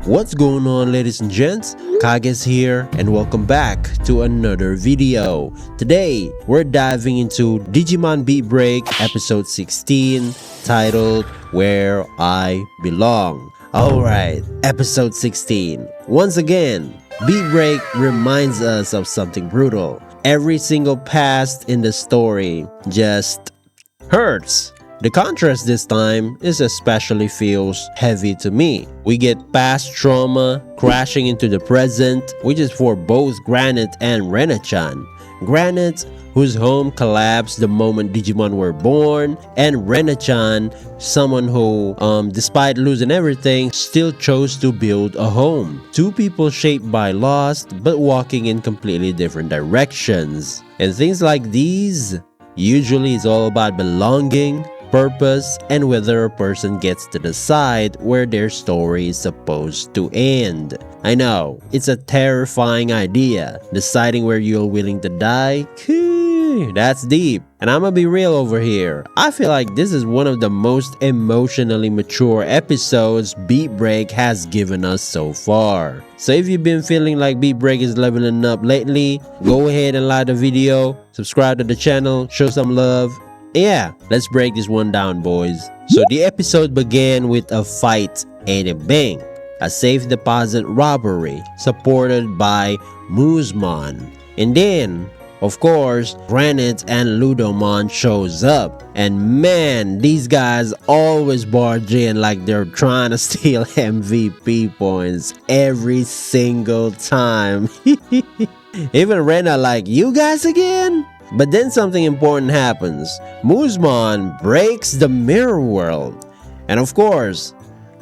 What's going on, ladies and gents? Kages here and welcome back to another video. Today, we're diving into Digimon Beatbreak episode 16 titled Where I Belong. Alright, episode 16. Once again, Beatbreak reminds us of something brutal. Every single past in the story just hurts. The contrast this time is especially feels heavy to me. We get past trauma crashing into the present, which is for both Granite and Rena-chan. Granite, whose home collapsed the moment Digimon were born, and Rena-chan, someone who, despite losing everything, still chose to build a home. Two people shaped by loss, but walking in completely different directions. And things like these usually is all about belonging, purpose, and whether a person gets to decide where their story is supposed to end. I know, it's a terrifying idea, deciding where you're willing to die. That's deep. And I'ma be real over here. I feel like this is one of the most emotionally mature episodes Beatbreak has given us so far. So if you've been feeling like Beatbreak is leveling up lately, go ahead and like the video, subscribe to the channel, show some love. Yeah, let's break this one down, boys. So the episode began with a fight and a bang. A safe deposit robbery supported by Moosmon. And then, of course, Granite and Ludomon shows up. And man, these guys always barge in like they're trying to steal MVP points every single time. Even Rena like, you guys again? But then something important happens. Moosmon breaks the mirror world. And of course,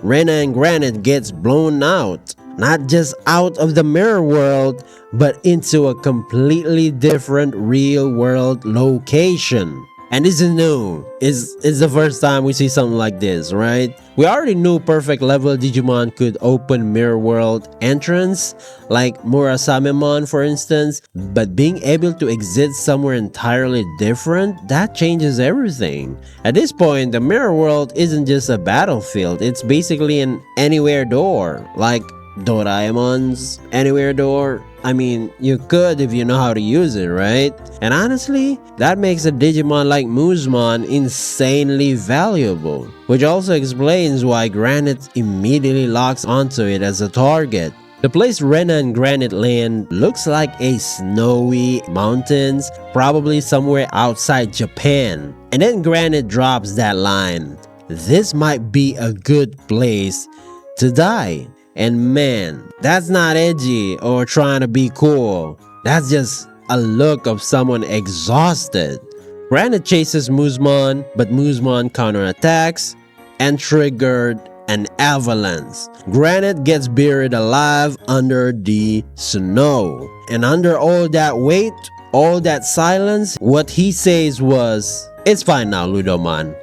Rena and Granite gets blown out. Not just out of the mirror world, but into a completely different real world location. And this is new. It's the first time we see something like this, right? We already knew perfect level Digimon could open mirror world entrance, like Murasamemon for instance, but being able to exist somewhere entirely different, that changes everything. At this point, the mirror world isn't just a battlefield, it's basically an anywhere door, like Doraemon's anywhere door. I mean, you could if you know how to use it, right? And honestly, that makes a Digimon like Moosmon insanely valuable, which also explains why Granite immediately locks onto it as a target. The place Rena and Granite land looks like a snowy mountains, probably somewhere outside Japan. And then Granite drops that line, "This might be a good place to die." And man, that's not edgy or trying to be cool. That's just a look of someone exhausted. Granite chases Moosmon, but Moosmon counterattacks and triggered an avalanche. Granite gets buried alive under the snow. And under all that weight, all that silence, what he says was, "It's fine now, Ludomon."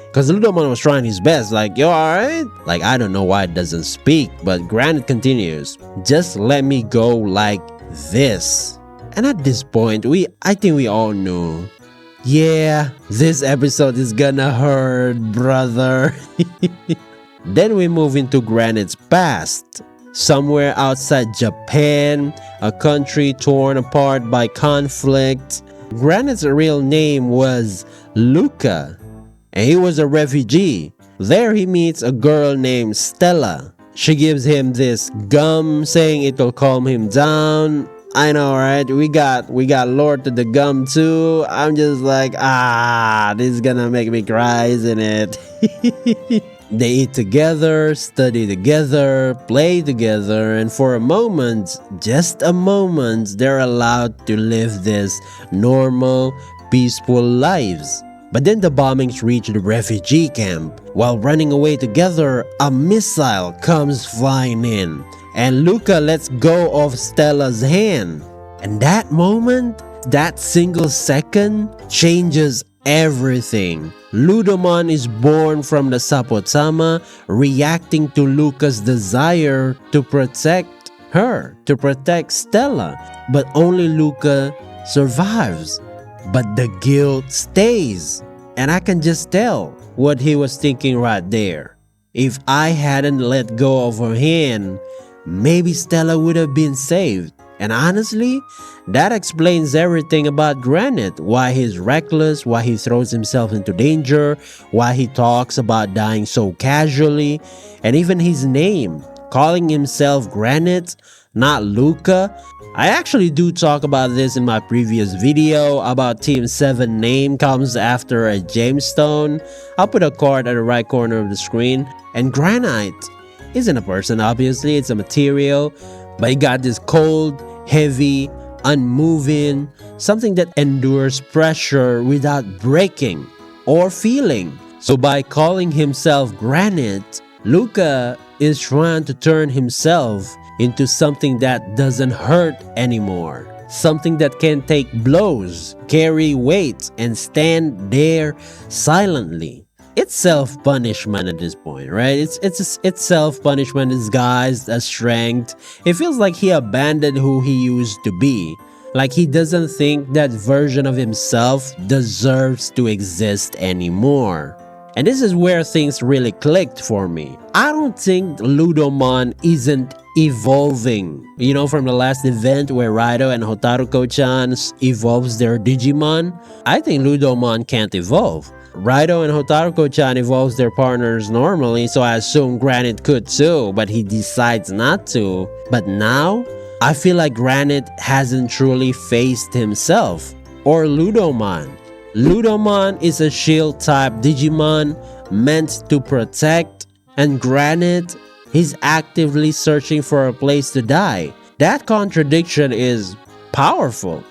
Because Ludomon was trying his best, like, "Yo, alright?" Like, I don't know why it doesn't speak, but Granite continues, "Just let me go like this." And at this point, I think we all knew, yeah, this episode is gonna hurt, brother. Then we move into Granite's past. Somewhere outside Japan, a country torn apart by conflict. Granite's real name was Luca. And he was a refugee. There he meets a girl named Stella. She gives him this gum saying it will calm him down. I know, right? We got Lord to the gum too. I'm just like, this is gonna make me cry, isn't it? They eat together, study together, play together, and for a moment, just a moment, they're allowed to live this normal, peaceful lives. But then the bombings reach the refugee camp. While running away together, a missile comes flying in, and Luca lets go of Stella's hand. And that moment, that single second, changes everything. Ludomon is born from the Sapotama, reacting to Luca's desire to protect her, to protect Stella. But only Luca survives. But the guilt stays. And I can just tell what he was thinking right there. If I hadn't let go of her hand, maybe Stella would have been saved. And honestly, that explains everything about Granite. Why he's reckless, why he throws himself into danger, why he talks about dying so casually, and even his name, calling himself Granite, not Luca. I actually do talk about this in my previous video about Team 7 name comes after a gemstone. I'll put a card at the right corner of the screen. And Granite isn't a person, obviously, it's a material, but it got this cold, heavy, unmoving, something that endures pressure without breaking or feeling. So by calling himself Granite, Luca is trying to turn himself into something that doesn't hurt anymore. Something that can take blows, carry weight, and stand there silently. It's self-punishment at this point, right? It's self-punishment disguised as strength. It feels like he abandoned who he used to be. Like he doesn't think that version of himself deserves to exist anymore. And this is where things really clicked for me. I don't think Ludomon isn't evolving. You know, from the last event where Raido and Hotaruko-chan evolves their Digimon, I think Ludomon can't evolve. Raido and Hotaruko-chan evolves their partners normally, so I assume Granite could too, but he decides not to. But now, I feel like Granite hasn't truly faced himself, or Ludomon. Ludomon is a shield type Digimon meant to protect, and Granite, he's actively searching for a place to die. That contradiction is powerful.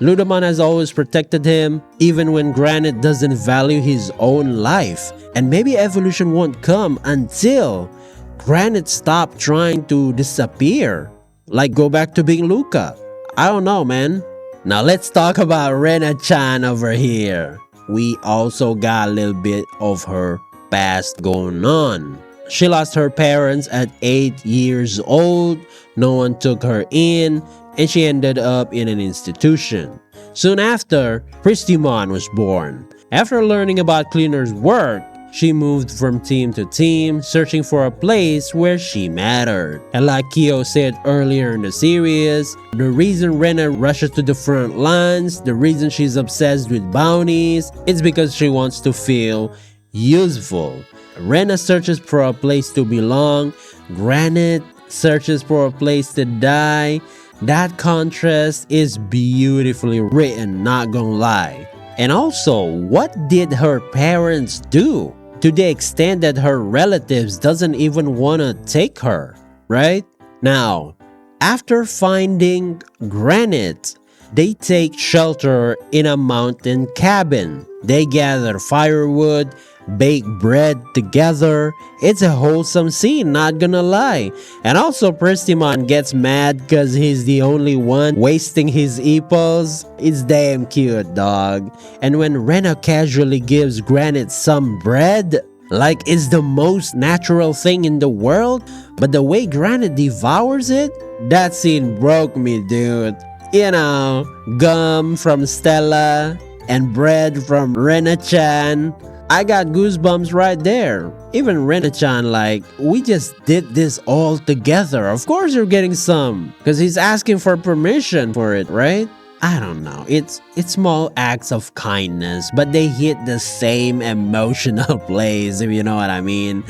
Ludomon has always protected him, even when Granite doesn't value his own life. And maybe evolution won't come until Granite stops trying to disappear. Like go back to being Luca. I don't know, man. Now let's talk about Rena-chan over here. We also got a little bit of her past going on. She lost her parents at 8 years old, no one took her in, and she ended up in an institution. Soon after, Pristimon was born. After learning about cleaners' work, she moved from team to team, searching for a place where she mattered. And like Kyo said earlier in the series, the reason Rena rushes to the front lines, the reason she's obsessed with bounties, it's because she wants to feel useful. Rena searches for a place to belong. Granite searches for a place to die. That contrast is beautifully written, not gonna lie. And also, what did her parents do? To the extent that her relatives doesn't even want to take her, right? Now, after finding Granite, they take shelter in a mountain cabin. They gather firewood, bake bread together. It's a wholesome scene, not gonna lie. And also Pristimon gets mad because he's the only one wasting his E-Pulse. It's damn cute, dog. And when Rena casually gives Granite some bread, like it's the most natural thing in the world, but the way Granite devours it, that scene broke me, dude. You know, gum from Stella and bread from Rena-chan. I got goosebumps right there. Even Rena-chan like, we just did this all together. Of course you're getting some. Because he's asking for permission for it, right? I don't know. It's small acts of kindness, but they hit the same emotional place, if you know what I mean.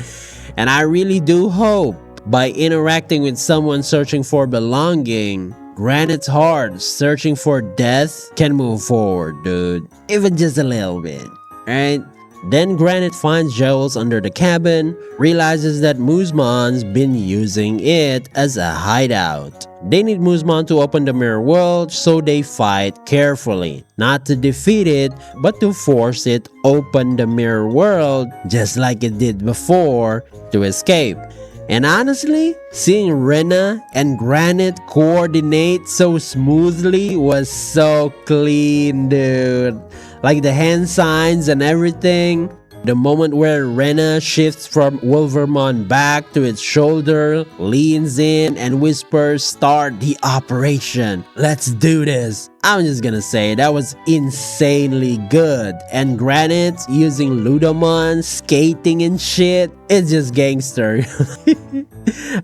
And I really do hope by interacting with someone searching for belonging, Granite's heart searching for death can move forward, dude. Even just a little bit, right? Then Granite finds jewels under the cabin, realizes that Muzmon's been using it as a hideout. They need Muzmon to open the mirror world, so they fight carefully. Not to defeat it, but to force it open the mirror world, just like it did before, to escape. And honestly, seeing Rena and Granite coordinate so smoothly was so clean, dude. Like the hand signs and everything. The moment where Rena shifts from Wolvermon back to its shoulder, leans in and whispers, "Start the operation. Let's do this." I'm just gonna say that was insanely good. And granted, using Ludamon, skating and shit, it's just gangster.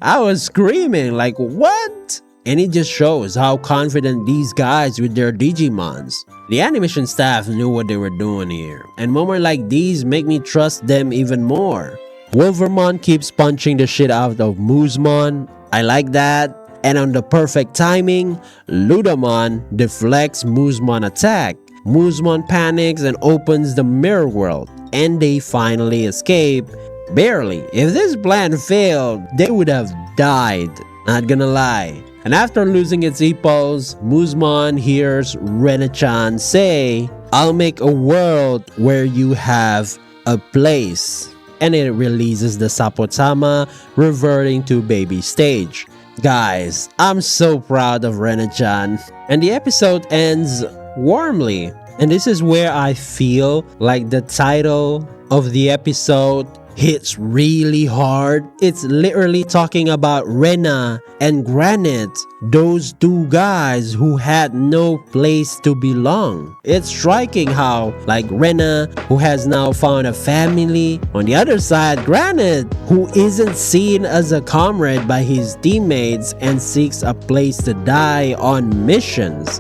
I was screaming like, what? And it just shows how confident these guys with their Digimons. The animation staff knew what they were doing here, and moments like these make me trust them even more. Wolvermon keeps punching the shit out of Moosmon. I like that. And on the perfect timing, Ludamon deflects Moosmon attack. Moosmon panics and opens the mirror world, and they finally escape. Barely. If this plan failed, they would have died. Not gonna lie. And after losing its E-Pulse, Moosmon hears Rena-chan say, "I'll make a world where you have a place." And it releases the Sapotama, reverting to baby stage. Guys, I'm so proud of Rena-chan. And the episode ends warmly. And this is where I feel like the title of the episode hits really hard. It's literally talking about Rena and Granite, those two guys who had no place to belong. It's striking how, like Rena, who has now found a family, on the other side, Granite, who isn't seen as a comrade by his teammates and seeks a place to die on missions.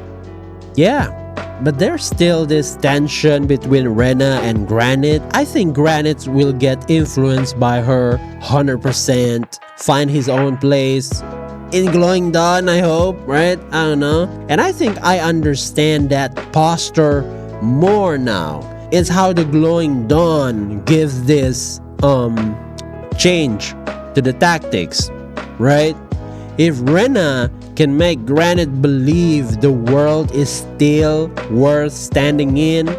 Yeah. But there's still this tension between Rena and Granite. I think Granite will get influenced by her 100%, find his own place in Glowing Dawn, I hope, right? I don't know. And I think I understand that posture more now. It's how the Glowing Dawn gives this change to the tactics, right? If Rena can make Granite believe the world is still worth standing in,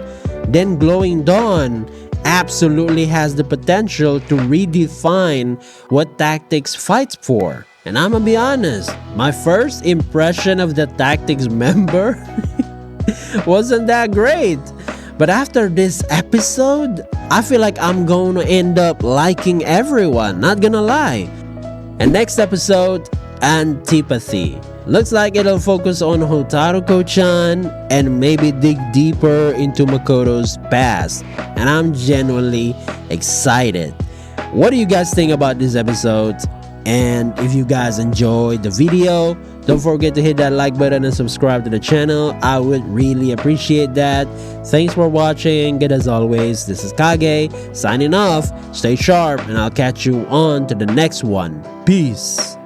then Glowing Dawn absolutely has the potential to redefine what Tactics fights for. And I'm gonna be honest, my first impression of the Tactics member wasn't that great. But after this episode, I feel like I'm going to end up liking everyone, not gonna lie. And next episode, Antipathy. Looks like it'll focus on Hotaruko-chan and maybe dig deeper into Makoto's past. And I'm genuinely excited. What do you guys think about this episode? And if you guys enjoyed the video, don't forget to hit that like button and subscribe to the channel. I would really appreciate that. Thanks for watching. Good as always, this is Kage signing off. Stay sharp and I'll catch you on to the next one. Peace.